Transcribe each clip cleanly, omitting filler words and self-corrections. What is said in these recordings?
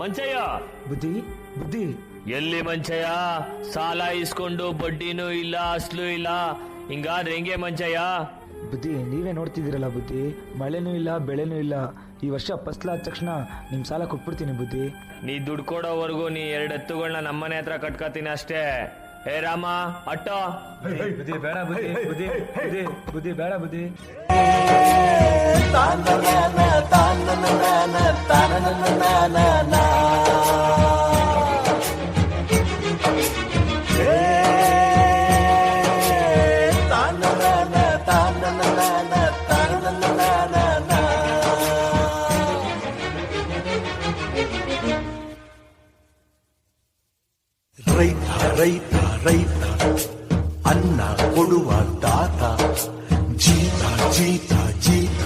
ಮಂಚಯ್ಯ ಬುದ್ಧಿ ಬುದ್ಧಿ ಎಲ್ಲಿ ಮಂಚಯ್ಯ? ಸಾಲ ಇಸ್ಕೊಂಡು ಬಡ್ಡಿನೂ ಇಲ್ಲ ಅಸ್ಲು ಇಲ್ಲ, ಹಿಂಗಾದ್ರೆ ಹೆಂಗೆ ಮಂಚಯ್ಯ? ಬುದ್ಧಿ ನೀವೇ ನೋಡ್ತಿದ್ದೀರಲ್ಲ ಬುದ್ಧಿ, ಮಳೆನೂ ಇಲ್ಲ ಬೆಳೆನೂ ಇಲ್ಲ. ಈ ವರ್ಷ ಫಸ್ಲಾದ ತಕ್ಷಣ ನಿಮ್ ಸಾಲ ಕೊಟ್ಬಿಡ್ತೀನಿ ಬುದ್ಧಿ. ನೀ ದುಡ್ಡು ಕೊಡೋವರೆಗೂ ನೀ 2 ಎತ್ತುಗಳನ್ನ ನಮ್ಮನೆ ಹತ್ರ ಕಟ್ಕೋತೀನಿ ಅಷ್ಟೇ. ಹೇ ರಾಮ ಅಟ್ಟೋ. ಬುದ್ಧಿ ಬೇಡ ಬುದ್ಧಿ, ಬುದ್ಧಿ ಬುದ್ಧಿ ಬುದ್ಧಿ ಬೇಡ ಬುದ್ಧಿ. ರೈತ ರೈತ ರೈತ ಅನ್ನ ಕೊಡುವ ದಾತ, ಜೀತ ಜೀತ ಜೀತ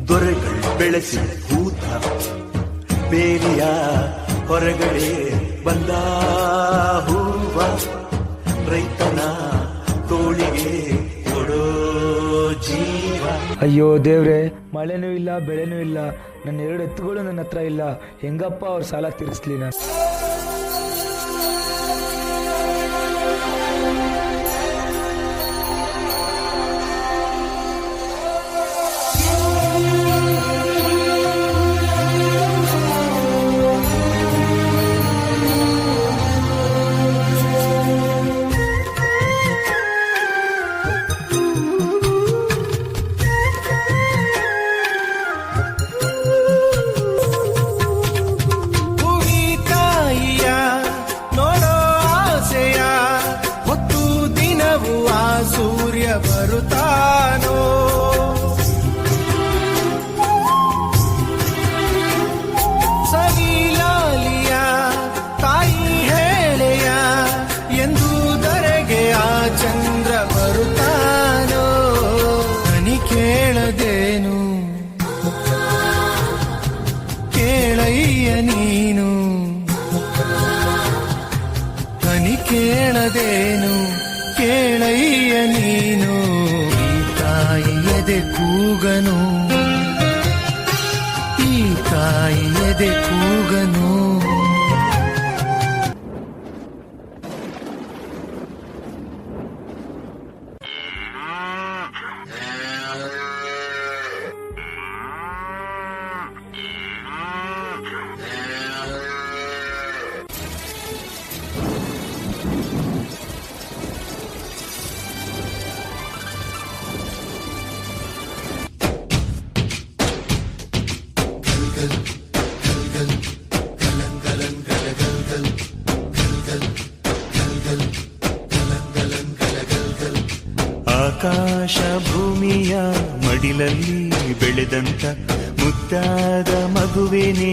ದೊರೆಗಳು ಬೆಳೆಸಿ ಭೂತ, ಬೇಲಿಯ ಹೊರಗಡೆ ಬಂದ ಹೂವ, ರೈತನ ತೋಳಿಗೆ ಕೊಡೋ ಜೀವ. ಅಯ್ಯೋ ದೇವ್ರೆ, ಮಳೆನೂ ಇಲ್ಲ ಬೆಳೆನೂ ಇಲ್ಲ, ನನ್ನ 2 ಎತ್ತುಗಳು ನನ್ನ ಹತ್ರ ಇಲ್ಲ. ಹೆಂಗಪ್ಪ ಅವ್ರ ಸಾಲ ತೀರಿಸ್ಲಿ ನಾನು? ಸೂರ್ಯ ಬರುತ್ತಾನೋ, ಸವಿಲಾಲಿಯ ತಾಯಿ ಹೇಳೆಯ ಎಂದುದರೆಗೆ ಆ ಚಂದ್ರ ಬರುತ್ತಾನೋ. ದನಿ ಕೇಳದೇನು ಕೇಳಯ್ಯ ನೀನು, ದನಿ ಕೇಳದೇನು ಕೇಳಯ್ಯ ನೀನು. ಈ ತಾಯಿ ಎದೆ ಕೂಗನು, ಈ ತಾಯಿ ಎದೆ ಕೂಗನು. ಆಕಾಶ ಭೂಮಿಯ ಮಡಿಲಲ್ಲಿ ಬೆಳೆದಂತ ಮುದ್ದಾದ ಮಗುವೇನೇ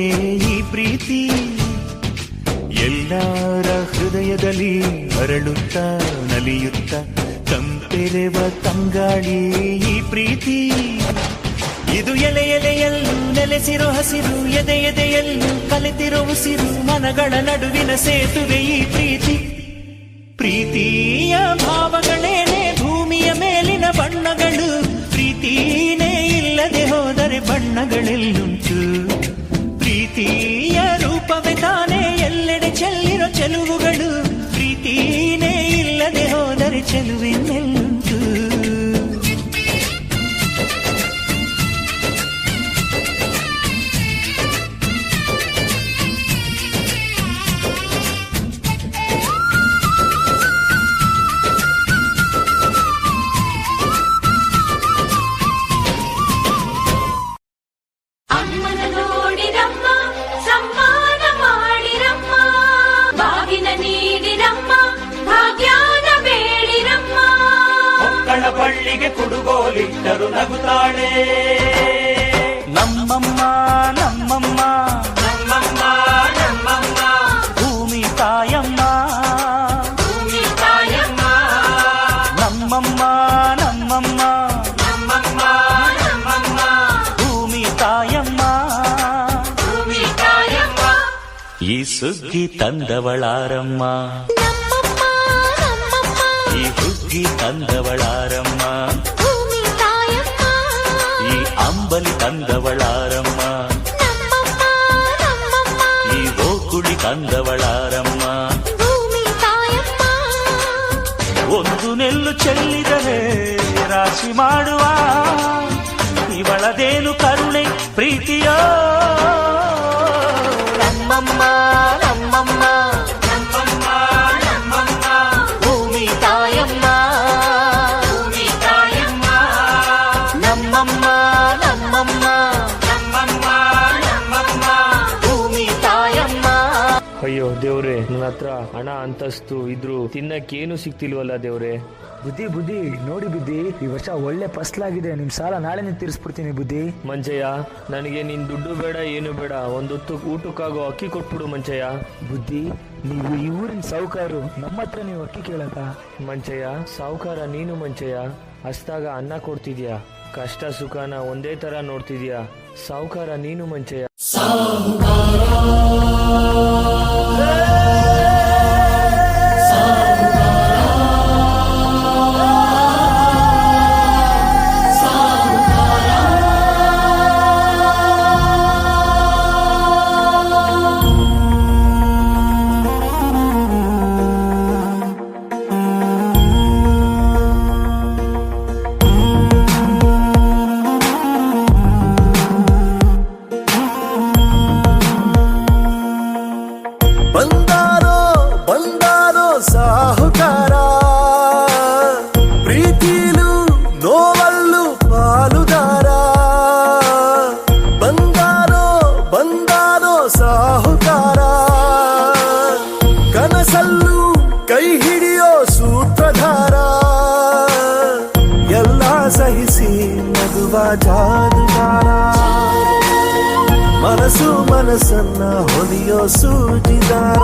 ಈ ಪ್ರೀತಿ, ಎಲ್ಲರ ಹೃದಯದಲ್ಲಿ ಅರಳುತ್ತ ನಲಿಯುತ್ತ ತಂಪೆರೆವ ತಂಗಾಳಿ ಈ ಪ್ರೀತಿ. ಇದು ಎಲೆ ಎಲೆಯಲ್ಲೂ ನೆಲೆಸಿರೋ ಹಸಿರು, ಎದೆ ಎದೆಯಲ್ಲೂ ಕಲೆತಿರೋ ಉಸಿರು, ಮನಗಳ ನಡುವಿನ ಸೇತುವೆ ಈ ಪ್ರೀತಿ. ಪ್ರೀತಿಯ ಭಾವಗಳೇನೆ ಭೂಮಿಯ ಮೇಲಿನ ಬಣ್ಣಗಳು, ಪ್ರೀತಿನೇ ಇಲ್ಲದೆ ಹೋದರೆ ಬಣ್ಣಗಳೆಲ್ಲುಂಟು. ಪ್ರೀತಿಯ ರೂಪವೇ ತಾನೇ ಎಲ್ಲೆಡೆ ಚೆಲ್ಲಿರೋ ಚೆಲುವುಗಳು, ಪ್ರೀತಿನೇ ಇಲ್ಲದೆ ಹೋದರೆ ಚೆಲುವಿನೆಲ್ಲುಂಟು. ಬಳ್ಳಿಗೆ ಕುಡುಗೋಲಿಟ್ಟರು ನಗುತ್ತಾಳೆ ನಮ್ಮಮ್ಮ ನಮ್ಮಮ್ಮ ನಮ್ಮಮ್ಮ ನಮ್ಮಮ್ಮ, ಭೂಮಿ ತಾಯಮ್ಮ ಭೂಮಿ ತಾಯಮ್ಮ ನಮ್ಮಮ್ಮ ನಮ್ಮಮ್ಮ ನಮ್ಮಮ್ಮ ನಮ್ಮಮ್ಮ, ಭೂಮಿ ತಾಯಮ್ಮ. ಭೂಮಿ ತಾಯಮ್ಮ. ಈ ಸುಗ್ಗಿ ತಂದವಳಾರಮ್ಮ, ಈ ಹುಗ್ಗಿ ತಂದವಳಾರಮ್ಮ, ಈ ಅಂಬಲಿ ತಂದವಳಾರಮ್ಮ, ಈ ತಂದವಳಾರಮ್ಮ. ಭೂಮಿ ತಾಯಮ್ಮ ಒಂದು ನೆಲ್ಲು ಚೆಲ್ಲಿದರೆ ರಾಶಿ ಮಾಡುವ ಇವಳದೇನು ಕರುಣೆ ಪ್ರೀತಿಯೋ. ನಮ್ಮಮ್ಮ ನಮ್ಮಮ್ಮ ನಮ್ಮಮ್ಮ ನಮ್ಮಮ್ಮ ಭೂಮಿ ತಾಯಮ್ಮ ಭೂಮಿ ತಾಯಮ್ಮ ನಮ್ಮಮ್ಮ ನಮ್ಮಮ್ಮ ನಮ್ಮಮ್ಮ ನಮ್ಮಮ್ಮ ಭೂಮಿ ತಾಯಮ್ಮ. ಅಯ್ಯೋ ದೇವ್ರೆ, ನನ್ನ ಹತ್ರ ಹಣ ಅಂತಸ್ತು ಇದ್ರು ತಿನ್ನಕ್ಕೇನು ಸಿಕ್ತಿಲ್ವಲ್ಲ ದೇವ್ರೆ. ಬುದ್ಧಿ ಬುದ್ಧಿ ನೋಡಿ ಬುದ್ಧಿ, ಈ ವರ್ಷ ಒಳ್ಳೆ ಫಸ್ಲಾಗಿದೆ. ನಿಮ್ ಸಾಲ ನಾಳೆನೇ ತೀರಿಸ್ಬಿಡ್ತೀನಿ ಬುದ್ಧಿ. ಮಂಚಯ್ಯ, ನನಗೆ ನಿನ್ ದುಡ್ಡು ಬೇಡ ಏನು ಬೇಡ, ಒಂದೊತ್ತು ಊಟಕ್ಕಾಗೋ ಅಕ್ಕಿ ಕೊಟ್ಬಿಡು ಮಂಚಯ್ಯ. ಬುದ್ಧಿ, ನೀವು ಈ ಊರಿನ ಸಾಹುಕಾರರು, ನಮ್ಮ ಹತ್ರ ನೀವು ಅಕ್ಕಿ ಕೇಳಕ್ಕ? ಮಂಚಯ್ಯ, ಸಾವುಕಾರ ನೀನು ಮಂಚಯ್ಯ. ಹಸ್ದಾಗ ಅನ್ನ ಕೊಡ್ತಿದ್ಯಾ, ಕಷ್ಟ ಸುಖನ ಒಂದೇ ತರ ನೋಡ್ತಿದ್ಯಾ. ಸಾವುಕಾರ ನೀನು ಮಂಚಯ್ಯ. ಬಂದಾರೋ ಬಂದಾರೋ ಸಾಹುಕಾರ, ಪ್ರೀತಿಲು ನೋವಲ್ಲು ಪಾಲುದಾರ. ಬಂದಾರೋ ಬಂದಾರೋ ಸಾಹುಕಾರ, ಕನಸಲ್ಲೂ ಕೈ ಹಿಡಿಯೋ ಸೂತ್ರಧಾರ. ಎಲ್ಲ ಸಹಿಸಿ ನಗುವ ಜಾದುಗಾರ, ಮನಸ್ಸು ಮನಸ್ಸನ್ನ ಹೊಲಿಯೋ ಸೂಜಿದಾರ.